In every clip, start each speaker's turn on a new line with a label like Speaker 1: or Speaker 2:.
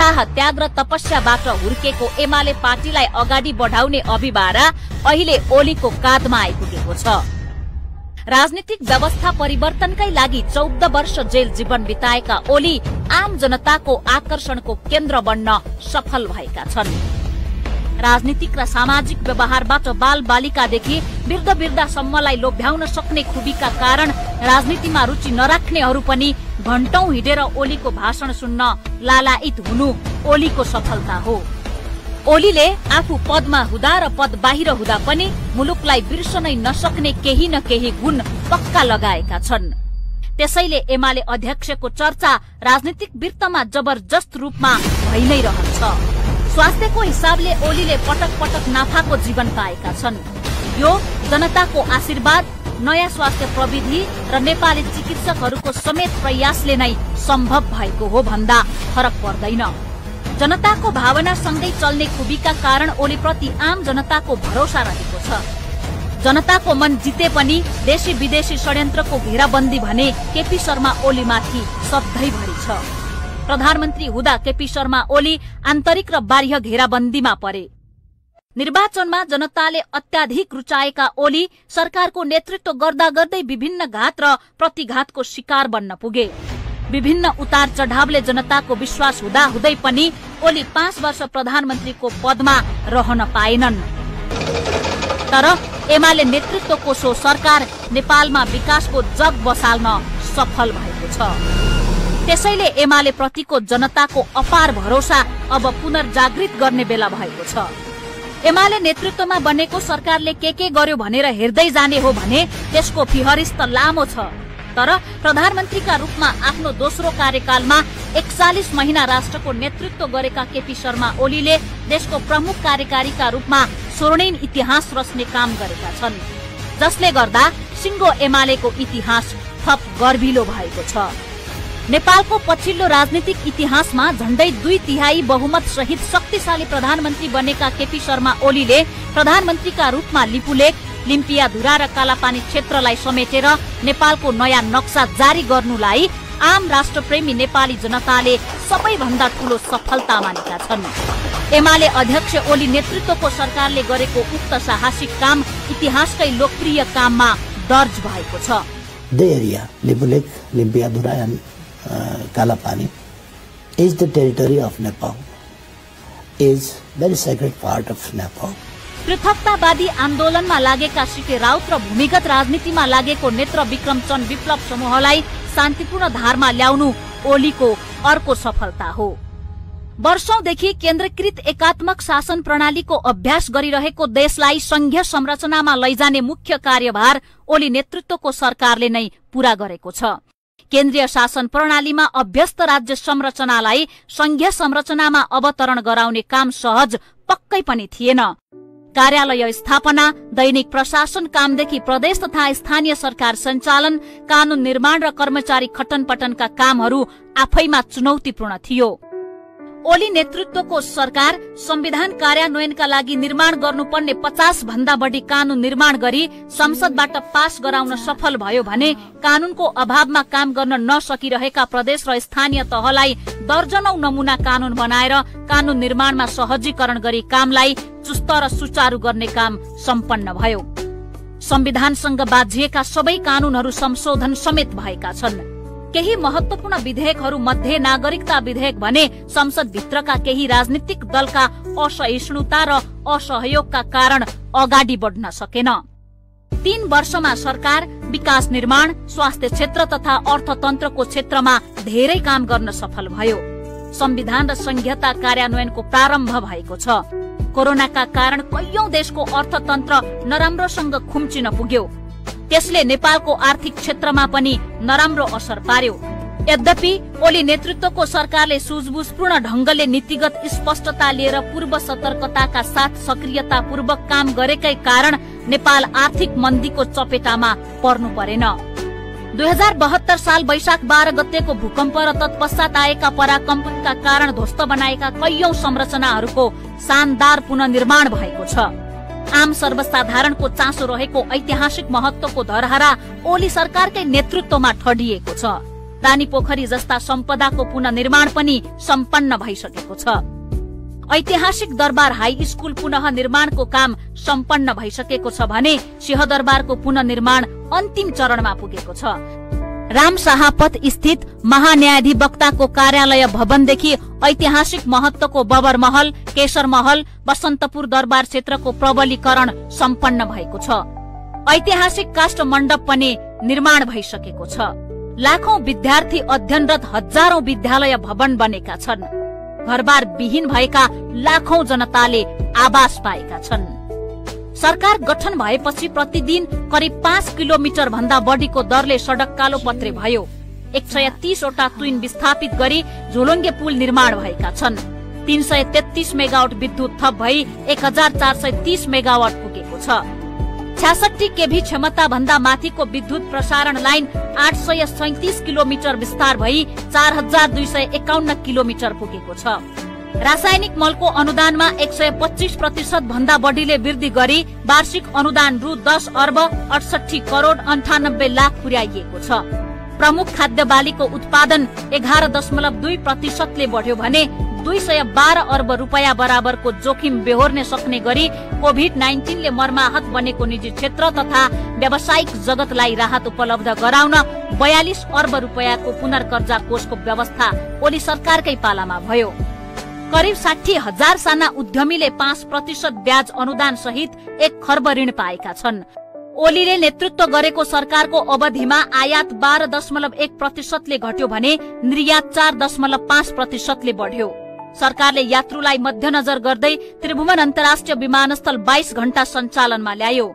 Speaker 1: अथाह त्याग र तपस्याबाट हुर्केको एमाले पार्टीलाई अगाडि बढाउने अभिभारा अहिले ओलीको काँधमा आइपुगेको छ। राजनीतिक व्यवस्था परिवर्तनकै लागि 14 वर्ष जेल जीवन बिताएका ओली आम जनताको आकर्षणको केन्द्र बन्न सफल भएका छन्। राजनीतिक र सामाजिक व्यवहारबाट बाल बालिकादेखि वृद्ध वृद्धासम्मलाई लोभ्याउन सक्ने खुबीका कारण राजनीतिमा रुचि नराख्नेहरू पनि घण्टौं हिँडेर ओलीको भाषण सुन्न लालायित हुनु ओलीको सफलता हो। ओलीले आफू पदमा हुँदा र पद बाहिर हुँदा पनि मुलुकलाई बिर्सनै नसक्ने केही न केही गुण पक्का लगाएका छन्। त्यसैले एमाले अध्यक्षको चर्चा राजनीतिक वृत्तमा जबरजस्त रूपमा भइ नै रहन्छ। स्वास्थ्यको हिसाबले ओलीले पटक पटक नाफाको जीवन पाएका छन्। यो जनताको आशीर्वाद, नयाँ स्वास्थ्य प्रविधि र नेपाली चिकित्सकहरूको समेत प्रयासले नै सम्भव भएको हो भन्दा फरक पर्दैन। जनताको भावनासँगै चल्ने खुबीका कारण ओलीप्रति आम जनताको भरोसा रहेको छ। जनताको मन जिते पनि देशी विदेशी षड्यन्त्रको घेराबन्दी भने केपी शर्मा ओलीमाथि सधैँभरि छ। प्रधानमन्त्री हुँदा केपी शर्मा ओली आन्तरिक र बाह्य घेराबन्दीमा परे। निर्वाचनमा जनताले अत्याधिक रुचाएका ओली सरकारको नेतृत्व गर्दा गर्दै विभिन्न घात र प्रतिघातको शिकार बन्न पुगे। विभिन्न उतार चढावले जनताको विश्वास हुँदा हुँदै पनि ओली 5 वर्ष प्रधानमन्त्रीको पदमा रहन पाएनन्। तर एमाले नेतृत्वको सो सरकार नेपालमा विकासको जग बसाल्न सफल भएको छ। त्यसैले एमाले प्रतिको जनताको अपार भरोसा अब पुनर्जागृत गर्ने बेला भएको छ। एमाले नेतृत्वमा बनेको सरकारले के गर्यो भनेर हेर्दै जाने हो भने त्यसको फिहरिस्त लामो छ। तर प्रधानमन्त्रीका रूपमा आफ्नो दोस्रो कार्यकालमा 41 महिना राष्ट्रको नेतृत्व गरेका केपी शर्मा ओलीले देशको प्रमुख कार्यकारीका रूपमा स्वर्णिम इतिहास रच्ने काम गरेका छन्, जसले गर्दा सिंगो एमालेको इतिहास थप गर्भिलो भएको छ। नेपालको पछिल्लो राजनीतिक इतिहासमा झण्डै 2/3 बहुमत सहित शक्तिशाली प्रधानमन्त्री बनेका केपी शर्मा ओलीले प्रधानमन्त्रीका रूपमा लिपुलेख, लिम्पियाधुरा र कालापानी क्षेत्रलाई समेटेर नेपालको नयाँ नक्सा जारी गर्नुलाई आम राष्ट्रप्रेमी नेपाली जनताले सबैभन्दा ठूलो सफलता मानेका छन्। एमाले अध्यक्ष ओली नेतृत्वको सरकारले गरेको उक्त साहसिक काम इतिहासकै लोकप्रिय काममा दर्ज भएको छ।
Speaker 2: The area, Lipulekh, Limpiadhura and Kalapani is the territory of Nepal, is very sacred part of Nepal.
Speaker 1: पृथकतावादी आन्दोलनमा लागेका सीके राउत र भूमिगत राजनीतिमा लागेको नेत्र विक्रम चन्द विप्लव समूहलाई शान्तिपूर्ण धारमा ल्याउनु ओलीको अर्को सफलता हो। वर्षौंदेखि केन्द्रीकृत एकात्मक शासन प्रणालीको अभ्यास गरिरहेको देशलाई संघीय संरचनामा लैजाने मुख्य कार्यभार ओली नेतृत्वको सरकारले नै पूरा गरेको छ। केन्द्रीय शासन प्रणालीमा अभ्यस्त राज्य संरचनालाई संघीय संरचनामा अवतरण गराउने काम सहज पक्कै पनि थिएन। कार्यालय स्थापना, दैनिक प्रशासन कामदेखि प्रदेश तथा स्थानीय सरकार सञ्चालन, कानून निर्माण र कर्मचारी खटनपटनका कामहरू आफैमा चुनौतीपूर्ण थियो। ओली नेतृत्वको सरकार संविधान कार्यान्वयनका लागि निर्माण गर्नुपर्ने 50 भन्दा बढी कानून निर्माण गरी संसदबाट पास गराउन सफल भयो भने कानूनको अभावमा काम गर्न नसकिरहेका प्रदेश र स्थानीय तहलाई दर्जनौं नमूना कानून बनाएर कानून निर्माणमा सहजीकरण गरी कामलाई चुस्त र सुचारू गर्ने काम सम्पन्न भयो। संविधानसँग बाझिएका सबै कानूनहरू संशोधन समेत भएका छन्। केही महत्वपूर्ण विधेयकहरू मध्ये नागरिकता विधेयक भने संसद भित्रका केही राजनीतिक दलका असहिष्णुता र असहयोगका कारण अगाडि बढ्न सकेन। 3 वर्षमा सरकार विकास निर्माण, स्वास्थ्य क्षेत्र तथा अर्थतन्त्रको क्षेत्रमा धेरै काम गर्न सफल भयो। संविधान र संघीयता कार्यान्वयनको प्रारम्भ भएको छ। कोरोनाका कारण कैयौं देशको अर्थतन्त्र नराम्रोसँग खुम्चिन पुग्यो। त्यसले नेपालको आर्थिक क्षेत्रमा पनि नराम्रो असर पार्यो। यद्यपि ओली नेतृत्वको सरकारले सुझबुझपूर्ण ढंगले नीतिगत स्पष्टता लिएर पूर्व सतर्कताका साथ सक्रियतापूर्वक काम गरेकै कारण नेपाल आर्थिक मन्दीको चपेटामा पर्नु परेन। 2072 साल वैशाख 12 गतेको भूकम्प र तत्पश्चात आएका पराकम्पनका कारण ध्वस्त बनाएका कैयौं संरचनाहरूको शानदार पुनर्निर्माण भएको छ। आम सर्वसाधारणको चासो रहेको ऐतिहासिक महत्वको धरहरा ओली सरकारकै नेतृत्वमा ठडिएको छ। रानी पोखरी जस्ता सम्पदाको पुनर्निर्माण पनि सम्पन्न भइसकेको छ। ऐतिहासिक दरबार हाई स्कुल पुनः निर्माणको काम सम्पन्न भइसकेको छ भने सिंहदरबारको पुनर्निर्माण अन्तिम चरणमा पुगेको छ। रामशाहपथ स्थित महान्यायाधिवक्ताको कार्यालय भवनदेखि ऐतिहासिक महत्वको बबर महल, केशर महल, बसन्तपुर दरबार क्षेत्रको प्रबलीकरण सम्पन्न भएको छ। ऐतिहासिक काष्ठ मण्डप पनि निर्माण भइसकेको छ। लाखौं विद्यार्थी अध्ययनरत हजारौं विद्यालय भवन बनेका छन्। घरबार विहीन भएका लाखौं जनताले आवास पाएका छन्। सरकार गठन भएपछि प्रतिदिन करिब 5 किलोमिटर भन्दा बढीको दरले सडक कालोपत्रे भयो। 130 वटा तुइन विस्थापित गरी झोलुङ्गे पुल निर्माण भएका छन्। 333 मेगावाट विद्युत थप भई 1430 मेगावाट पुगेको छ। 66 केभी क्षमता भन्दा माथिको विद्युत प्रसारण लाइन 837 किलोमिटर विस्तार भई 4251 किलोमिटर पुगेको छ। रासायनिक मलको अनुदानमा 125% भन्दा बढीले वृद्धि गरी वार्षिक अनुदान रु 10 अर्ब 68 करोड 98 लाख पुर्याइएको छ। प्रमुख खाद्य बालीको उत्पादन 11.2% ले बढ्यो भने 212 अर्ब रुपैयाँ बराबरको जोखिम बेहोर्ने सक्ने गरी कोभिड-19 ले मर्माहत बनेको निजी क्षेत्र तथा व्यावसायिक जगतलाई राहत उपलब्ध गराउन 42 अर्ब रुपैयाँको पुनर्कर्जा कोषको व्यवस्था ओली सरकारकै पालामा भयो। करिब 60,000 साना उद्यमीले 5% ब्याज अनुदान सहित 1 खर्ब ऋण पाएका छन्। ओलीले नेतृत्व गरेको सरकारको अवधिमा आयात 12.1% ले घट्यो भने निर्यात 4.5% ले बढ्यो। सरकारले यात्रुलाई मध्यनजर गर्दै त्रिभुवन अन्तर्राष्ट्रिय विमानस्थल 22 घण्टा सञ्चालनमा ल्यायो।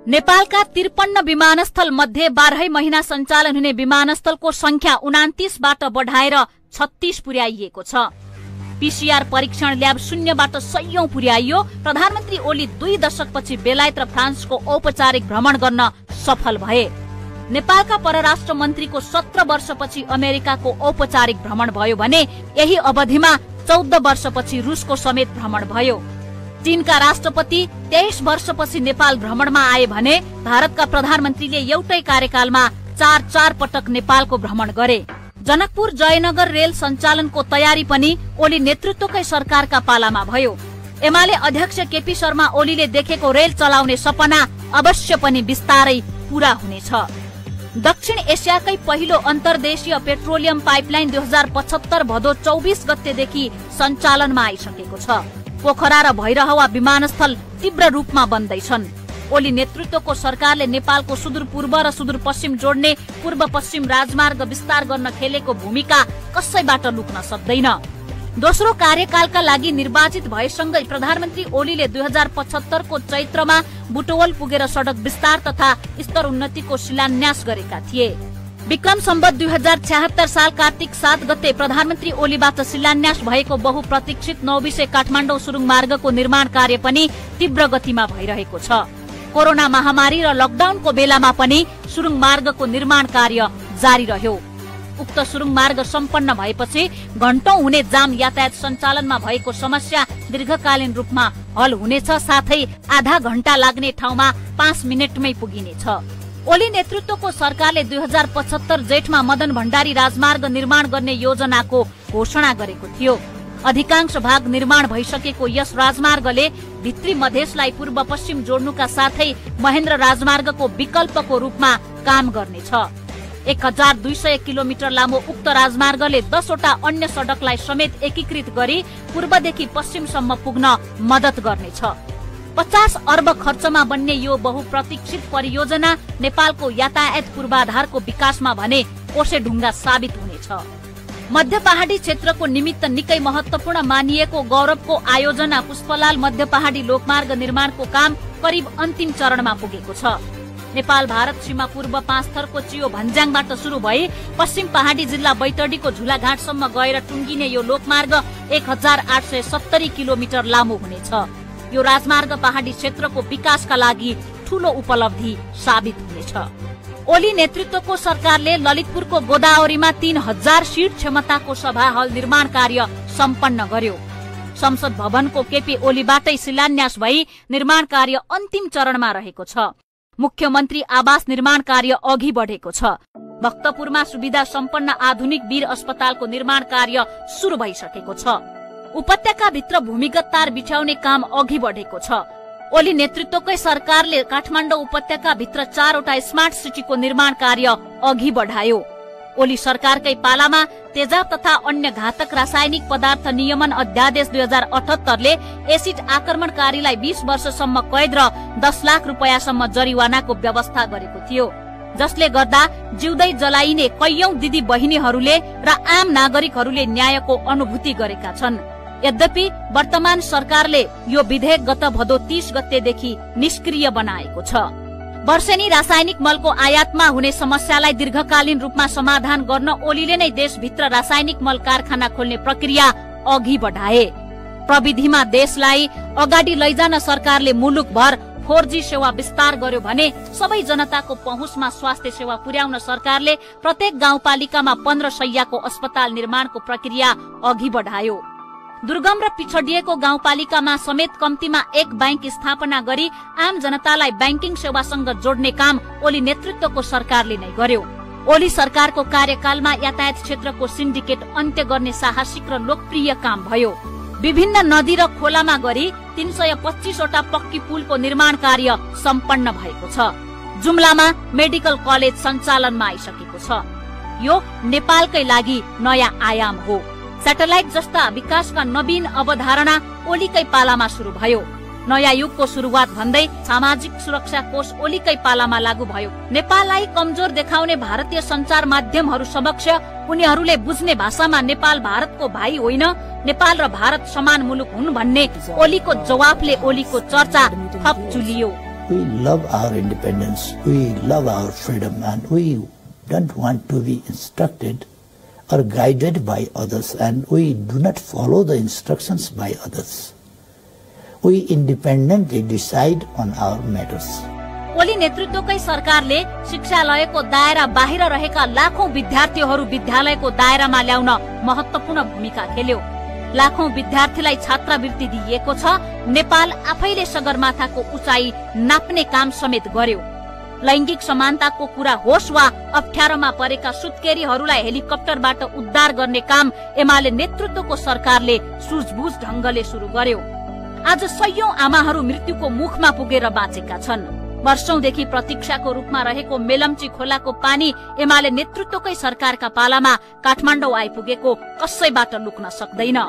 Speaker 1: नेपालका 53 विमानस्थल मध्ये 12 महिना सञ्चालन हुने विमानस्थलको संख्या 29 बाट बढाएर 36 पुर्याइएको छ। पीसीआर परीक्षण ल्याब 0 बाट 100 पुर्याइयो। प्रधानमन्त्री ओली 2 दशकपछि बेलायत र फ्रान्सको औपचारिक भ्रमण गर्न सफल भए। नेपालका परराष्ट्र मन्त्रीको 17 वर्षपछि अमेरिकाको औपचारिक भ्रमण भयो भने यही अवधिमा 14 वर्षपछि रुसको समेत भ्रमण भयो। चीनका राष्ट्रपति 23 वर्षपछि नेपाल भ्रमणमा आए भने भारतका प्रधानमन्त्रीले एउटै कार्यकालमा 4 पटक नेपालको भ्रमण गरे। जनकपुर जयनगर रेल सञ्चालनको तयारी पनि ओली नेतृत्वकै सरकारका पालामा भयो। एमाले अध्यक्ष केपी शर्मा ओलीले देखेको रेल चलाउने सपना अवश्य पनि बिस्तारै पूरा हुनेछ। दक्षिण एसियाकै पहिलो अन्तर्देशीय पेट्रोलियम पाइपलाइन 2075 भदौ 24 गतेदेखि सञ्चालनमा आइसकेको छ। पोखरा र भैरहवा विमानस्थल तीव्र रूपमा बन्दैछन्। ओली नेतृत्वको सरकारले नेपालको सुदूरपूर्व र सुदूरपश्चिम जोड्ने पूर्व पश्चिम राजमार्ग विस्तार गर्न खेलेको भूमिका कसैबाट लुक्न सक्दैन। दोस्रो कार्यकालका लागि निर्वाचित भएसँगै प्रधानमन्त्री ओलीले 2075 को चैत्रमा बुटवल पुगेर सडक विस्तार तथा स्तर उन्नतिको शिलान्यास गरेका थिए। विक्रम सम्वत 2076 साल कार्तिक 7 गते प्रधानमन्त्री ओलीबाट शिलान्यास भएको बहुप्रतीक्षित 9 विषय काठमाडौँ सुरुङ मार्गको निर्माण कार्य पनि तीव्र गतिमा भइरहेको छ। कोरोना महामारी र लकडाउनको बेलामा पनि सुरुङ मार्गको निर्माण कार्य जारी रह्यो। उक्त सुरुङ मार्ग सम्पन्न भएपछि घण्टौं हुने जाम यातायात सञ्चालनमा भएको समस्या दीर्घकालीन रूपमा हल हुनेछ, साथै आधा घण्टा लाग्ने ठाउँमा 5 मिनेटमै पुगिनेछ। ओली नेतृत्वको सरकारले 2075 जेठमा मदन भण्डारी राजमार्ग निर्माण गर्ने योजनाको घोषणा गरेको थियो। अधिकांश भाग निर्माण भइसकेको यस राजमार्गले भित्री मधेसलाई पूर्व पश्चिम जोड्नुका साथै महेन्द्र राजमार्गको विकल्पको रूपमा काम गर्नेछ। 1200 किलोमिटर लामो उक्त राजमार्गले 10 वटा अन्य सडकलाई समेत एकीकृत गरी पूर्वदेखि पश्चिमसम्म पुग्न मद्दत गर्नेछ। 50 अर्ब खर्चमा बन्ने यो बहुप्रतीक्षित परियोजना नेपालको यातायात पूर्वाधारको विकासमा भने कोसेढुङ्गा साबित हुनेछ। मध्य पहाडी क्षेत्रको निमित्त निकै महत्वपूर्ण मानिएको गौरवको आयोजना पुष्पलाल मध्य पहाडी लोकमार्ग निर्माणको काम करिब अन्तिम चरणमा पुगेको छ। नेपाल भारत सीमा पूर्व 5 थरको चियो भन्ज्याङबाट शुरू भई पश्चिम पहाडी जिल्ला बैतडीको झुलाघाटसम्म गएर टुङ्गिने यो लोकमार्ग 1870 किलोमिटर लामो हुनेछ। यो राजमार्ग पहाडी क्षेत्रको विकासका लागि ठूलो उपलब्धि साबित हुनेछ। ओली नेतृत्वको सरकारले ललितपुरको गोदावरीमा 3000 सीट क्षमताको सभा हल निर्माण कार्य सम्पन्न गर्यो। संसद भवनको केपी ओलीबाटै शिलान्यास भई निर्माण कार्य अन्तिम चरणमा रहेको छ। मुख्यमन्त्री आवास निर्माण कार्य अघि बढेको छ। भक्तपुरमा सुविधा सम्पन्न आधुनिक वीर अस्पतालको निर्माण कार्य सुरु भइसकेको छ। उपत्यकाभित्र भूमिगत तार बिछाउने काम अघि बढेको छ। ओली नेतृत्वकै सरकारले काठमाडौँ उपत्यकाभित्र 4वटा स्मार्ट सिटीको निर्माण कार्य अघि बढायो। ओली सरकारकै पालामा तेजाब तथा अन्य घातक रासायनिक पदार्थ नियमन अध्यादेश 2078 ले एसिड आक्रमणकारीलाई 20 वर्षसम्म कैद र 10 लाख रुपैयाँसम्म जरिवानाको व्यवस्था गरेको थियो, जसले गर्दा जिउँदै जलाइने कैयौं दिदी बहिनीहरूले र आम नागरिकहरूले न्यायको अनुभूति गरेका छन्। यद्यपि वर्तमान सरकारले यो विधेयक गत भदौ 30 गतेदेखि निष्क्रिय बनाएको छ। वर्षेनी रासायनिक मलको आयातमा हुने समस्यालाई दीर्घकालीन रूपमा समाधान गर्न ओलीले नै देशभित्र रासायनिक मल कारखाना खोल्ने प्रक्रिया अघि बढाए। प्रविधिमा देशलाई अगाडि लैजान सरकारले मुलुकभर 4G सेवा विस्तार गर्यो भने सबै जनताको पहुँचमा स्वास्थ्य सेवा पुर्याउन सरकारले प्रत्येक गाउँपालिकामा 15 शय्याको अस्पताल निर्माणको प्रक्रिया अघि बढायो। दुर्गम र पिछडिएको गाउँपालिकामा समेत कम्तीमा एक बैंक स्थापना गरी आम जनतालाई बैंकिङ सेवासँग जोड्ने काम ओली नेतृत्वको सरकारले नै गर्यो। ओली सरकारको कार्यकालमा यातायात क्षेत्रको सिन्डिकेट अन्त्य गर्ने साहसिक र लोकप्रिय काम भयो। विभिन्न नदी र खोलामा गरी 325 वटा पक्की पुलको निर्माण कार्य सम्पन्न भएको छ। जुम्लामा मेडिकल कलेज सञ्चालनमा आइसकेको छ। यो नेपालकै लागि नयाँ आयाम हो। सैटेलाइट जस्ता विकासका नवीन अवधारणा ओलीकै पालामा शुरू भयो। नयाँ युगको शुरुआत भन्दै सामाजिक सुरक्षा कोष ओलीकै पालामा लागू भयो। नेपाललाई कमजोर देखाउने भारतीय सञ्चार माध्यमहरू समक्ष उनीहरूले बुझ्ने भाषामा नेपाल भारतको भाइ होइन, नेपाल र भारत समान मुलुक हुन् भन्ने ओलीको जवाफले ओलीको चर्चा थप चुलियो।
Speaker 2: We love our independence, we love our freedom, and we don't want to be instructed or guided by others, and we do not follow the instructions by others. We independently decide on our matters.
Speaker 1: Oli नेतृत्वकै सरकारले शिक्षालयको दायरा बाहिर रहेका लाखौं विद्यार्थीहरू विद्यालयको दायरामा ल्याउन महत्वपूर्ण भूमिका खेल्यो। लाखौं विद्यार्थीलाई छात्रवृत्ति दिइएको छ। नेपाल आफैले सगरमाथाको उचाइ नाप्ने काम समेत गर्यो। लैंगिक समानताको कुरा होस् वा अप्ठ्यारोमा परेका सुत्केरीहरूलाई हेलिकप्टरबाट उद्धार गर्ने काम एमाले नेतृत्वको सरकारले सुझबुझ ढंगले सुरु गर्यो। आज सयौं आमाहरू मृत्युको मुखमा पुगेर बाँचेका छन्। वर्षौंदेखि प्रतीक्षाको रूपमा रहेको मेलम्ची खोलाको पानी एमाले नेतृत्वकै सरकारका पालामा काठमाडौँ आइपुगेको कसैबाट लुक्न सक्दैन।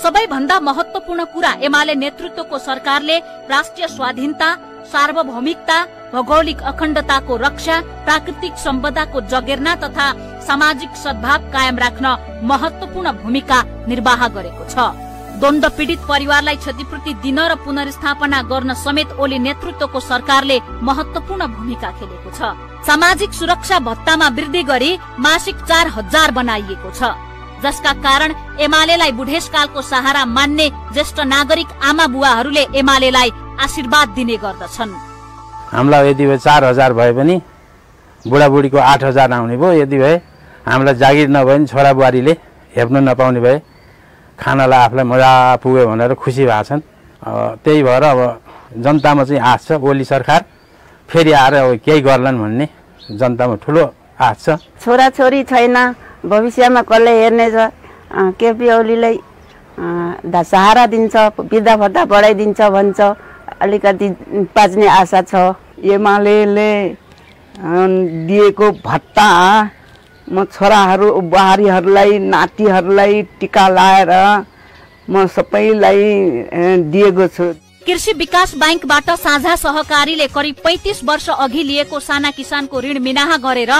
Speaker 1: सबैभन्दा महत्वपूर्ण कुरा एमाले नेतृत्वको सरकारले राष्ट्रिय स्वाधीनता, सार्वभौमिकता, भौगोलिक अखण्डताको रक्षा, प्राकृतिक सम्पदाको जगेर्ना तथा सामाजिक सद्भाव कायम राख्न महत्वपूर्ण भूमिका निर्वाह गरेको छ। द्वन्द्व पीडित परिवारलाई क्षतिपूर्ति दिन र पुनर्स्थापना गर्न समेत ओली नेतृत्वको सरकारले महत्वपूर्ण भूमिका खेलेको छ। सामाजिक सुरक्षा भत्तामा वृद्धि गरी मासिक 4000 बनाइएको छ, जसका कारण एमालेलाई बुढेसकालको सहारा मान्ने ज्येष्ठ नागरिक आमा बुवाहरूले एमालेलाई आशीर्वाद दिने गर्दछन्।
Speaker 3: हामीलाई यदि भए 4000 भए पनि बुढाबुढीको 8000 आउने भयो। यदि भए हामीलाई जागिर नभए पनि छोरा बुहारीले हेप्न नपाउने भए खानालाई आफूलाई मजा पुग्यो भनेर खुसी भएको छन्। त्यही भएर अब जनतामा चाहिँ आश छ ओली सरकार फेरि आएर अब केही गर्लान् भन्ने जनतामा ठुलो आश छ।
Speaker 4: छोराछोरी छैन, भविष्यमा कसले हेर्ने छ। केपी ओलीलाई सहारा दिन्छ, वृद्धा भत्ता बढाइदिन्छ भन्छ, अलिकति पाच्ने आशा छ।
Speaker 5: एमालेले दिएको भत्ता म छोराहरू बुहारीहरूलाई नातिहरूलाई टिका लाएर म सबैलाई दिएको छु।
Speaker 1: कृषि विकास बैंकबाट साझा सहकारीले करिब 35 वर्ष अघि लिएको साना किसानको ऋण मिनाहा गरेर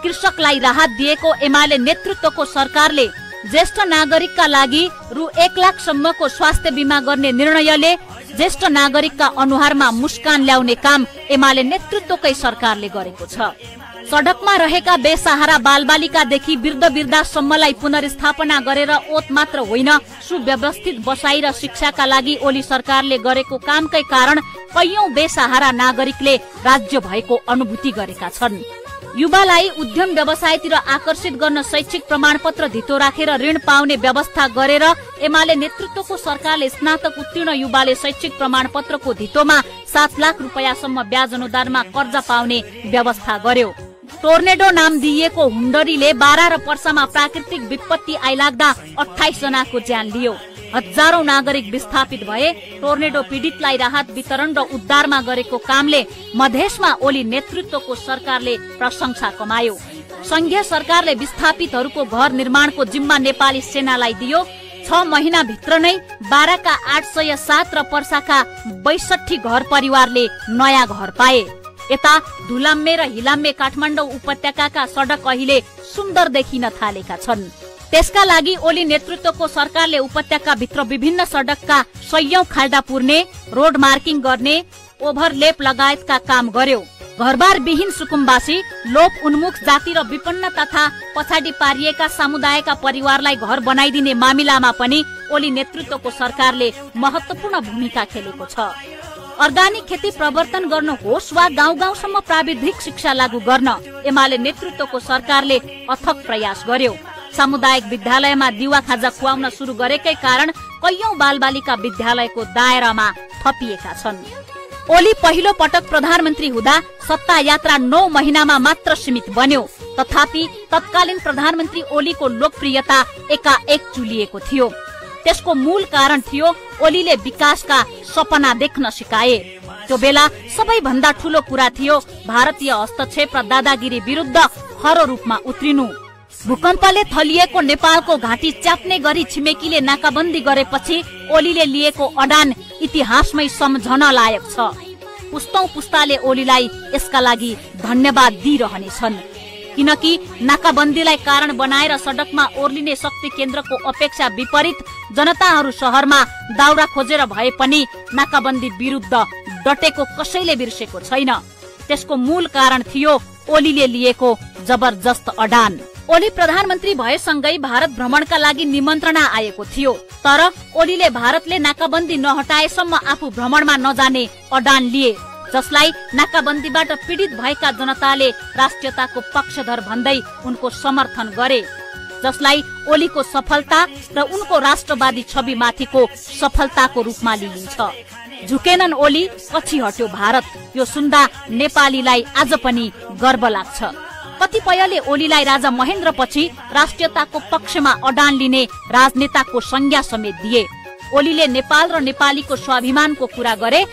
Speaker 1: कृषकलाई राहत दिएको एमाले नेतृत्वको सरकारले ज्येष्ठ नागरिकका लागि रु 1 लाख सम्मको स्वास्थ्य बीमा गर्ने निर्णयले ज्येष्ठ नागरिकका अनुहारमा मुस्कान ल्याउने काम एमाले नेतृत्वकै सरकारले गरेको छ। सडकमा रहेका बेसहारा बालबालिकादेखि वृद्ध वृद्धासम्मलाई पुनर्स्थापना गरेर ओत मात्र होइन, सुव्यवस्थित बसाई र शिक्षाका लागि ओली सरकारले गरेको कामकै कारण कैयौं बेसहारा नागरिकले राज्य भएको अनुभूति गरेका छन्। युवालाई उद्यम व्यवसायतिर आकर्षित गर्न शैक्षिक प्रमाणपत्र धितो राखेर ऋण पाउने व्यवस्था गरेर एमाले नेतृत्वको सरकारले स्नातक उत्तीर्ण युवाले शैक्षिक प्रमाणपत्रको धितोमा 7 लाख रुपैयाँसम्म ब्याज अनुदानमा कर्जा पाउने व्यवस्था गर्यो। टोर्नेडो नाम दिइएको हुन्डरीले बारा र पर्सामा प्राकृतिक विपत्ति आइलाग्दा 28 जनाको ज्यान लियो। हजारौं नागरिक विस्थापित भए। टोर्नेडो पीडितलाई राहत वितरण र उद्धारमा गरेको कामले मधेसमा ओली नेतृत्वको सरकारले प्रशंसा कमायो। संघीय सरकारले विस्थापितहरूको घर निर्माणको जिम्मा नेपाली सेनालाई दियो। 6 महिना भित्र नै बाराका 807 र पर्साका 62 घर परिवारले नयाँ घर पाए। यता धुलाम्मे र हिलाम्मे काठमाडौँ उपत्यकाका सडक अहिले सुन्दर देखिन थालेका छन्। त्यसका लागि ओली नेतृत्वको सरकारले उपत्यका भित्र विभिन्न सडकका सयौं खाल्डा पुर्ने, रोड मार्किङ गर्ने, ओभरलेप लगायतका काम गर्यो। घरबार विहीन सुकुम्बासी, लोप उन्मुख जाति र विपन्न तथा पछाडि पारिएका समुदायका परिवारलाई घर बनाइदिने मामिलामा पनि ओली नेतृत्वको सरकारले महत्वपूर्ण भूमिका खेलेको छ। अर्गानिक खेती प्रवर्तन गर्न होस् वा गाउँ गाउँसम्म प्राविधिक शिक्षा लागू गर्न एमाले नेतृत्वको सरकारले अथक प्रयास गर्यो। सामुदायिक विद्यालयमा दिवा खाजा खुवाउन सुरु गरेकै कारण कैयौं बालबालिका विद्यालयको दायरामा थपिएका छन्। ओली पहिलो पटक प्रधानमन्त्री हुँदा सत्ता यात्रा 9 महिनामा मात्र सीमित बन्यो। तथापि तत्कालीन प्रधानमन्त्री ओलीको लोकप्रियता एकाएक चुलिएको थियो। त्यसको मूल कारण थियो ओलीले विकासका सपना देख्न सिकाए। त्यो बेला सबैभन्दा ठूलो कुरा थियो भारतीय हस्तक्षेप र दादागिरी विरुद्ध खरो रूपमा उत्रिनु। भूकम्पले थलिएको नेपालको घाँटी च्याप्ने गरी छिमेकीले नाकाबन्दी गरेपछि ओलीले लिएको अडान इतिहासमै सम्झन लायक छ। पुस्तौं पुस्ताले ओलीलाई यसका लागि धन्यवाद दिइरहनेछन्। किनकि नाकाबन्दीलाई कारण बनाएर सडकमा ओर्लिने शक्ति केन्द्रको अपेक्षा विपरीत जनताहरू शहरमा दाउरा खोजेर भए पनि नाकाबन्दी विरुद्ध डटेको कसैले बिर्सेको छैन। त्यसको मूल कारण थियो ओलीले लिएको जबरजस्त अडान। ओली प्रधानमन्त्री भएसँगै भारत भ्रमणका लागि निमन्त्रणा आएको थियो। तर ओलीले भारतले नाकाबन्दी नहटाएसम्म आफू भ्रमणमा नजाने अडान लिए, जसलाई नाकाबन्दीबाट पीडित भएका जनताले राष्ट्रियताको पक्षधर भन्दै उनको समर्थन गरे, जसलाई ओलीको सफलता र उनको राष्ट्रवादी छवि माथिको सफलताको रूपमा लिइन्छ। झुकेनन् ओली, पछि हट्यो भारत। यो सुन्दा नेपालीलाई आज पनि गर्व लाग्छ। कतिपयले ओलीलाई राजा महेन्द्र पछि राष्ट्रियताको पक्षमा अडान लिने राजनेताको संज्ञा समेत दिए। ओलीले नेपाल र नेपालीको स्वाभिमानको कुरा गरे।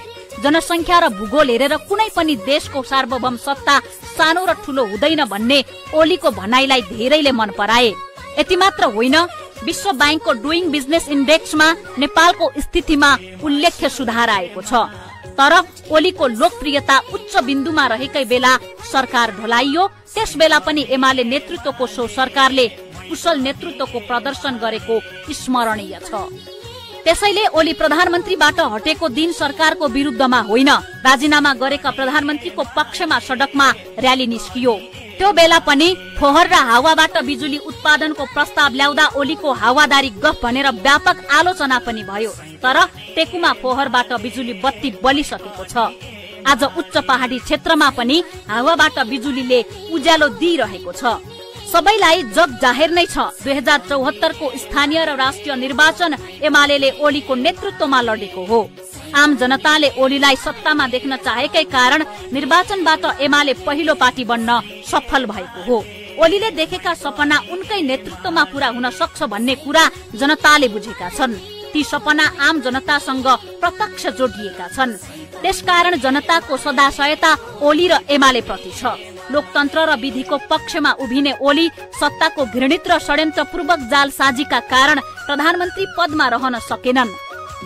Speaker 1: जनसंख्या र भूगोल हेरेर कुनै पनि देशको सार्वभौम सत्ता सानो र ठूलो हुँदैन भन्ने ओलीको भनाइलाई धेरैले मन पराए। यति मात्र होइन, विश्व बैंकको डुइङ बिजनेस इन्डेक्समा नेपालको स्थितिमा उल्लेख्य सुधार आएको छ। तर ओलीको लोकप्रियता उच्च बिन्दुमा रहेकै बेला सरकार ढलाइयो। त्यस बेला पनि एमाले नेतृत्वको सो सरकारले कुशल नेतृत्वको प्रदर्शन गरेको स्मरणीय छ। त्यसैले ओली प्रधानमन्त्रीबाट हटेको दिन सरकारको विरुद्धमा होइन, राजीनामा गरेका प्रधानमन्त्रीको पक्षमा सडकमा र्याली निस्कियो। त्यो बेला पनि फोहर र हावाबाट बिजुली उत्पादनको प्रस्ताव ल्याउँदा ओलीको हावादारी गफ भनेर व्यापक आलोचना पनि भयो। तर टेकुमा फोहरबाट बिजुली बत्ती बलिसकेको छ। आज उच्च पहाडी क्षेत्रमा पनि हावाबाट बिजुलीले उज्यालो दिइरहेको छ। सबैलाई जग जाहेर नै छ। 2074 को स्थानीय र राष्ट्रिय निर्वाचन एमालेले ओलीको नेतृत्वमा लडेको हो। आम जनताले ओलीलाई सत्तामा देख्न चाहेकै कारण निर्वाचनबाट एमाले पहिलो पार्टी बन्न सफल भएको हो। ओलीले देखेका सपना उनकै नेतृत्वमा पूरा हुन सक्छ भन्ने कुरा जनताले बुझेका छन्। ती सपना आम जनतासँग प्रत्यक्ष जोडिएका छन्। त्यसकारण जनताको सदाशयता ओली र एमाले प्रति छ। लोकतन्त्र र विधिको पक्षमा उभिने ओली सत्ताको घृणित र षड्यन्त्रपूर्वक जालसाजीका कारण प्रधानमन्त्री पदमा रहन सकेनन्।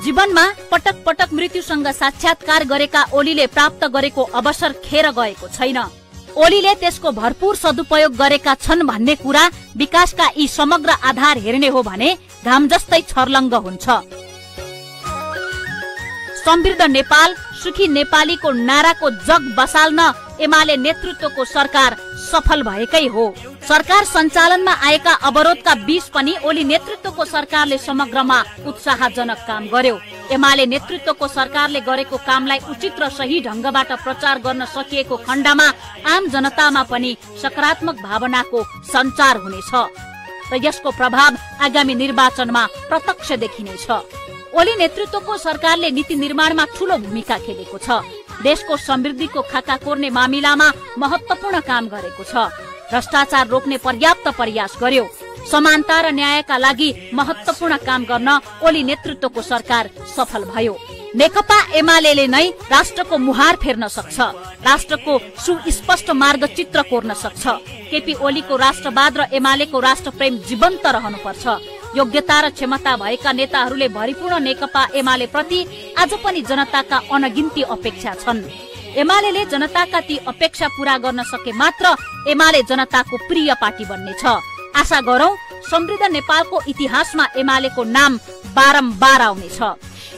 Speaker 1: जीवनमा पटक पटक मृत्युसँग साक्षात्कार गरेका ओलीले प्राप्त गरेको अवसर खेर गएको छैन। ओलीले त्यसको भरपूर सदुपयोग गरेका छन् भन्ने कुरा विकासका यी समग्र आधार हेर्ने हो भने घाम जस्तै छर्लङ्ग हुन्छ। समृद्ध नेपाल, सुखी नेपालीको नाराको जग बसाल्न एमाले नेतृत्वको सरकार सफल भएकै हो। सरकार सञ्चालनमा आएका अवरोधका बीच पनि ओली नेतृत्वको सरकारले समग्रमा उत्साहजनक काम गर्यो। एमाले नेतृत्वको सरकारले गरेको कामलाई उचित र सही ढंगबाट प्रचार गर्न सकिएको खण्डमा आम जनतामा पनि सकारात्मक भावनाको सञ्चार हुनेछ र यसको प्रभाव आगामी निर्वाचनमा प्रत्यक्ष देखिनेछ। ओली नेतृत्वको सरकारले नीति निर्माणमा ठूलो भूमिका खेलेको छ। देशको समृद्धिको खाका कोर्ने मामिलामा महत्वपूर्ण काम गरेको छ। भ्रष्टाचार रोक्ने पर्याप्त प्रयास गर्यो। समानता र न्यायका लागि महत्वपूर्ण काम गर्न ओली नेतृत्वको सरकार सफल भयो। नेकपा एमाले नै राष्ट्रको मुहार फेर्न सक्छ, राष्ट्रको सुस्पष्ट मार्गचित्र कोर्न सक्छ। केपी ओलीको राष्ट्रवाद र एमालेको राष्ट्रप्रेम जीवन्त रहनुपर्छ। योग्यता र क्षमता भएका नेताहरूले भरिपूर्ण नेकपा एमाले प्रति आज पनि जनताका अनगिन्ती अपेक्षा छन्। एमाले जनताका ती अपेक्षा पूरा गर्न सके मात्र एमाले जनताको प्रिय पार्टी बन्नेछ। आशा गरौं समृद्ध नेपालको इतिहासमा एमालेको नाम बारम्बार आउनेछ।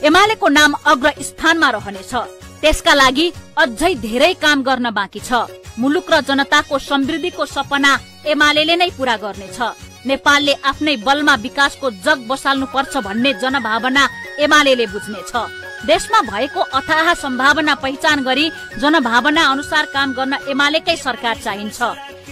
Speaker 1: एमालेको नाम अग्र स्थानमा रहनेछ। त्यसका लागि अझै धेरै काम गर्न बाँकी छ। मुलुक र जनताको समृद्धिको सपना एमाले नै पूरा गर्नेछ। नेपालले आफ्नै बलमा विकासको जग बसाल्नु पर्छ भन्ने जनभावना एमाले बुझ्नेछ। देशमा भएको अथाह सम्भावना पहिचान गरी जनभावना अनुसार काम गर्न एमालेकै सरकार चाहिन्छ।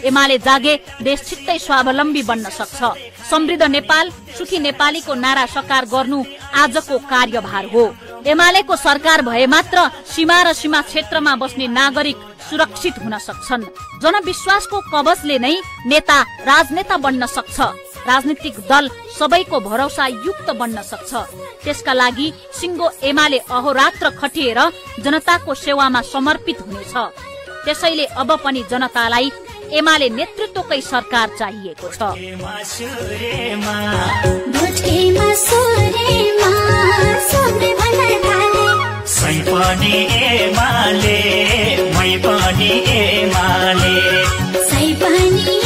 Speaker 1: एमाले जागे देश छिट्टै स्वावलम्बी बन्न सक्छ। समृद्ध नेपाल सुखी नेपालीको नारा साकार गर्नु आजको कार्यभार हो। एमालेको सरकार भए मात्र सीमा र सीमा क्षेत्रमा बस्ने नागरिक सुरक्षित हुन सक्छन्। जनविश्वासको कवचले नै नेता राजनेता बन्न सक्छ। राजनीतिक दल सबैको भरोसा युक्त बन्न सक्छ। त्यसका लागि सिंगो एमाले अहोरात्र खटिएर जनताको सेवामा समर्पित हुनेछ। त्यसैले अब पनि जनतालाई एमाले नेतृत्वकै सरकार चाहिएको छ।
Speaker 6: सै पनि एमाले, मै पनि एमाले, सै पनि